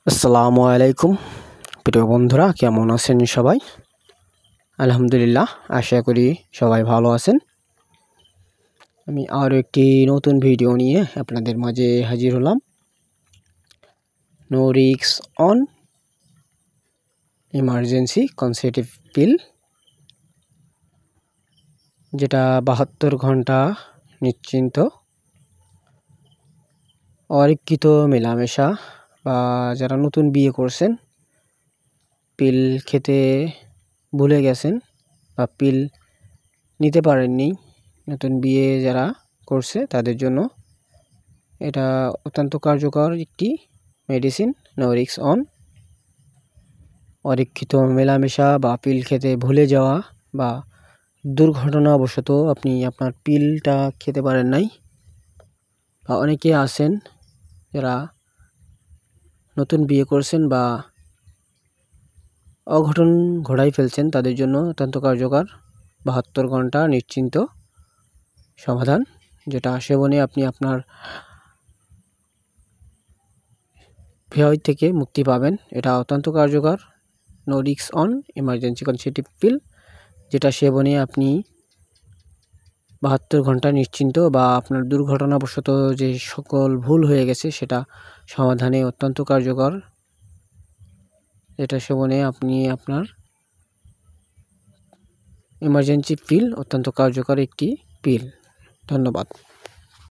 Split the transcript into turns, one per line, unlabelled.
আসসালামু আলাইকুম প্রিয় বন্ধুরা, কেমন আছেন সবাই? আলহামদুলিল্লাহ, আশা করি সবাই ভালো আছেন। আমি আরও একটি নতুন ভিডিও নিয়ে আপনাদের মাঝে হাজির হলাম। নো রিস্ক অন ইমার্জেন্সি কনসেপ্টিভ পিল, যেটা 72 ঘন্টা নিশ্চিন্ত অরক্ষিত মেলামেশা বা যারা নতুন বিয়ে করছেন, পিল খেতে ভুলে গেছেন বা পিল নিতে পারেননি, নতুন বিয়ে যারা করছে তাদের জন্য এটা অত্যন্ত কার্যকর একটি মেডিসিন। নো রিস্ক অন অরক্ষিত মেলামেশা বা পিল খেতে ভুলে যাওয়া বা দুর্ঘটনাবশত আপনি আপনার পিলটা খেতে পারেন নাই, বা অনেকে আছেন যারা নতুন বিয়ে করছেন বা অঘটন ঘটাই ফেলছেন, তাদের জন্য অত্যন্ত কার্যকর 72 ঘন্টা নিশ্চিন্ত সমাধান, যেটা সেবনে আপনি আপনার ভয় থেকে মুক্তি পাবেন। এটা অত্যন্ত কার্যকর নো রিস্ক অন ইমার্জেন্সি কনসেপ্টিভ পিল, যেটা সেবনে আপনি 72 ঘন্টা নিশ্চিন্ত বা আপনার দুর্ঘটনাবশত যে সকল ভুল হয়ে গেছে সেটা সমাধানে অত্যন্ত কার্যকর। এটা সেবনে আপনি আপনার ইমার্জেন্সি পিল অত্যন্ত কার্যকর একটি পিল। ধন্যবাদ।